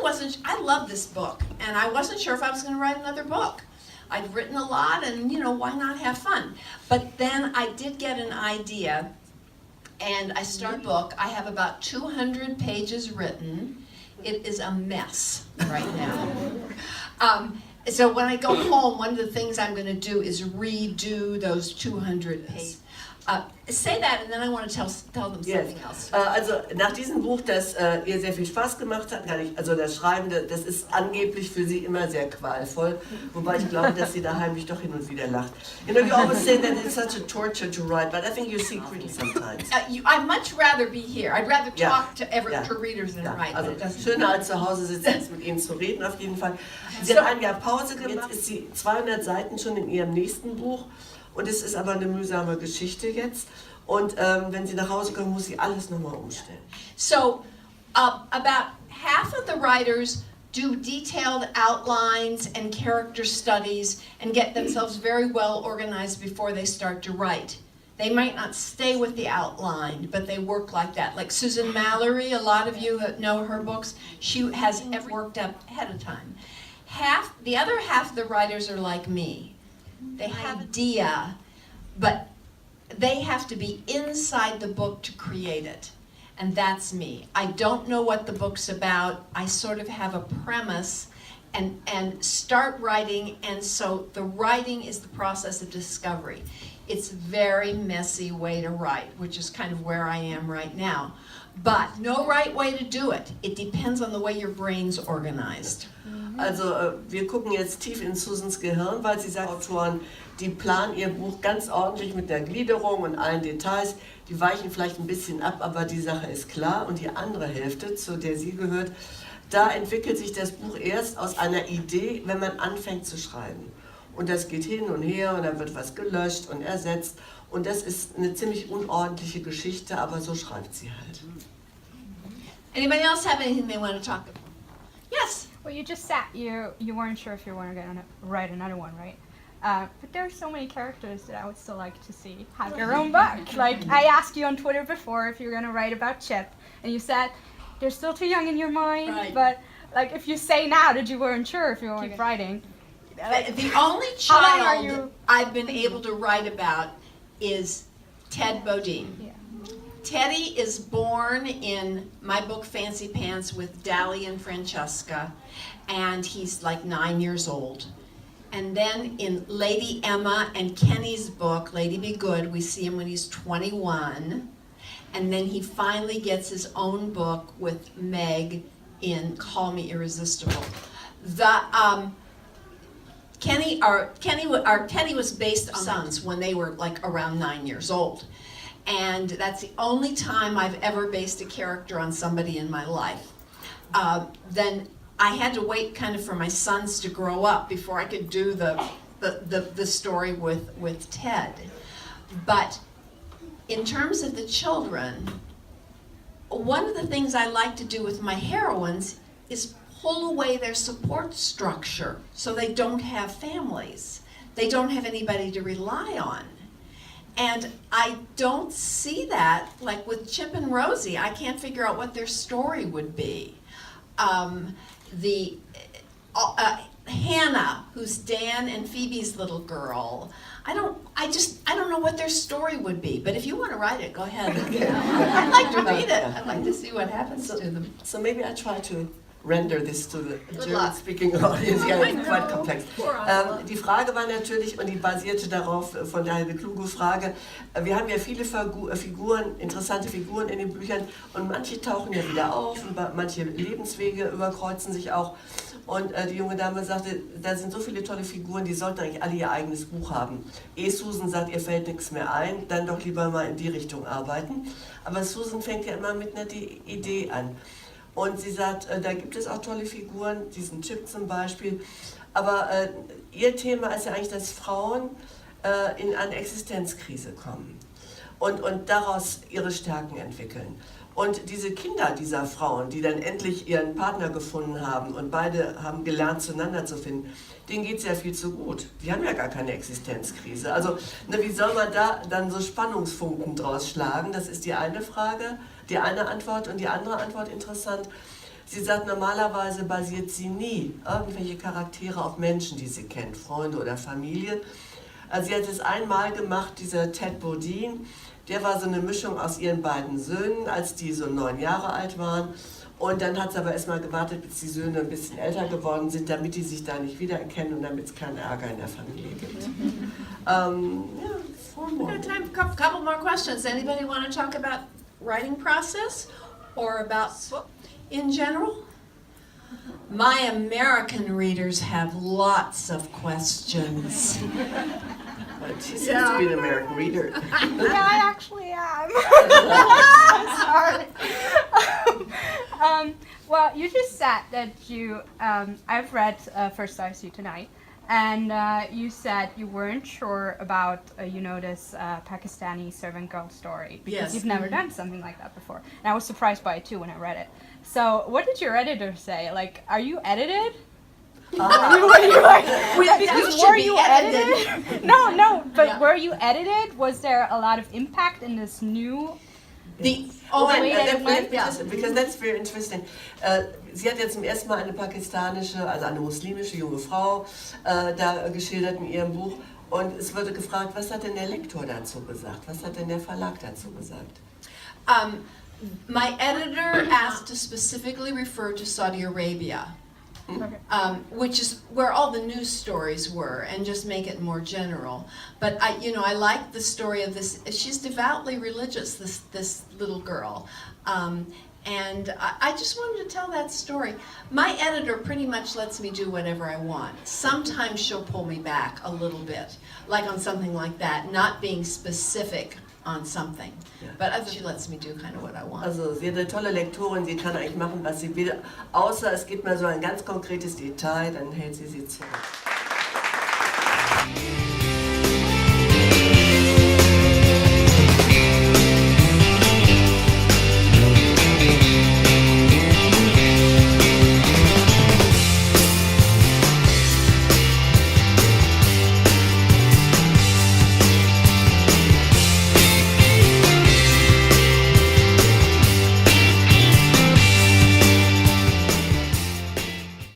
I love this book, and I wasn't sure if I was going to write another book. I'd written a lot, and why not have fun? But then I did get an idea, and I started a book. I have about 200 pages written. It is a mess right now. So when I go home, one of the things I'm going to do is redo those 200 pages. Say that, and then I want to tell them something else. Also nach diesem Buch, das ihr sehr viel Spaß gemacht hat, also das Schreiben, das ist angeblich für sie immer sehr qualvoll, wobei ich glaube, dass sie da heimlich doch hin und wieder lacht. You always say that it's such a torture to write, but I think you're secretly sometimes. I'd much rather be here. I'd rather talk to readers than write. Also schöner als zu Hause sitzen, als mit ihnen zu reden, auf jeden Fall. Sie hat ein Jahr Pause gemacht, jetzt ist sie 200 Seiten schon in ihrem nächsten Buch. Und es ist aber eine mühsame Geschichte jetzt. Und wenn sie nach Hause kommt, muss sie alles nochmal umstellen. So, about half of the writers do detailed outlines and character studies and get themselves very well organized before they start to write. They might not stay with the outline, but they work like that. Like Susan Mallory, a lot of you know her books, she has worked up ahead of time. The other half of the writers are like me. They have an idea, but they have to be inside the book to create it. And that's me. I don't know what the book's about. I sort of have a premise and start writing, and so the writing is the process of discovery. It's a very messy way to write, which is kind of where I am right now. But no right way to do it. It depends on the way your brain's organized. Also wir gucken jetzt tief in Susans Gehirn, weil sie sagt, Autoren, die planen ihr Buch ganz ordentlich mit der Gliederung und allen Details. Die weichen vielleicht ein bisschen ab, aber die Sache ist klar. Und die andere Hälfte, zu der sie gehört, da entwickelt sich das Buch erst aus einer Idee, wenn man anfängt zu schreiben. Und das geht hin und her und dann wird was gelöscht und ersetzt. Und das ist eine ziemlich unordentliche Geschichte, aber so schreibt sie halt. Anybody else have anything they want to talk about? Yes? Well, you just said you weren't sure if you were going to write another one, right? But there are so many characters that I would still like to see have their own book. Like, I asked you on Twitter before if you were going to write about Chip, and you said they're still too young in your mind, right. But like if you say now that you weren't sure if you were keep writing. The only child I've been able to write about is Ted Bodine. Yeah. Teddy is born in my book Fancy Pants with Dally and Francesca, and he's like 9 years old. And then in Lady Emma and Kenny's book, Lady Be Good, we see him when he's 21. And then he finally gets his own book with Meg in Call Me Irresistible. Teddy was based on sons when they were like around 9 years old. And that's the only time I've ever based a character on somebody in my life. Then I had to wait kind of for my sons to grow up before I could do the story with Ted. But in terms of the children, one of the things I like to do with my heroines is pull away their support structure so they don't have families. They don't have anybody to rely on. And I don't see that, like with Chip and Rosie. I can't figure out what their story would be. Hannah, who's Dan and Phoebe's little girl, I don't know what their story would be. But if you want to write it, go ahead. I'd like to read it. I'd like to see what happens to them. So maybe I try to render this to the German-speaking audience. Ja, quite complex. Die Frage war natürlich, und die basierte darauf, von daher eine kluge Frage, wir haben ja viele Figuren, interessante Figuren in den Büchern, und manche tauchen ja wieder auf, und manche Lebenswege überkreuzen sich auch. Und die junge Dame sagte, da sind so viele tolle Figuren, die sollten eigentlich alle ihr eigenes Buch haben. Susan sagt, ihr fällt nichts mehr ein, dann doch lieber mal in die Richtung arbeiten. Aber Susan fängt ja immer mit einer Idee an. Und sie sagt, da gibt es auch tolle Figuren, diesen Chip zum Beispiel. Aber ihr Thema ist ja eigentlich, dass Frauen in eine Existenzkrise kommen und daraus ihre Stärken entwickeln. Und diese Kinder dieser Frauen, die dann endlich ihren Partner gefunden haben und beide haben gelernt, zueinander zu finden, denen geht es ja viel zu gut. Die haben ja gar keine Existenzkrise. Also wie soll man da dann so Spannungsfunken draus schlagen? Das ist die eine Frage, die eine Antwort. Und die andere Antwort interessant, Sie sagt, normalerweise basiert sie nie irgendwelche Charaktere auf Menschen, die sie kennt, Freunde oder Familie. Also sie hat es einmal gemacht, dieser Ted Bodine, der war so eine Mischung aus ihren beiden Söhnen, als die so 9 Jahre alt waren. Und dann hat sie aber erstmal gewartet, bis die Söhne ein bisschen älter geworden sind, damit die sich da nicht wiedererkennen und damit es keinen Ärger in der Familie gibt. We've got time for a couple more questions. Anybody want to talk about writing process or about in general? My American readers have lots of questions. But she seems to be an American reader. Yeah, I actually am. Sorry. Well, you just said that you, I've read First I See You Tonight, and you said you weren't sure about, this Pakistani servant girl story, because Yes. you've never done something like that before. And I was surprised by it too when I read it. So what did your editor say? Like, are you edited? Because were you edited? No, but Yeah. were you edited? Was there a lot of impact in this new? Because that's very interesting. Sie hat ja zum ersten Mal eine pakistanische, also eine muslimische junge Frau da geschildert in ihrem Buch. Und es wurde gefragt, was hat denn der Lektor dazu gesagt? Was hat denn der Verlag dazu gesagt? My editor asked to specifically refer to Saudi Arabia, which is where all the news stories were, and just make it more general. But I like the story of this. She's devoutly religious, this little girl, and I just wanted to tell that story. My editor pretty much lets me do whatever I want. Sometimes she'll pull me back a little bit, like on something like that, not being specific on something. Yeah. But she lets me do kind of what I want. Also sie hat eine tolle Lektorin, sie kann eigentlich machen, was sie will, außer es gibt mal so ein ganz konkretes Detail, dann hält sie zurück.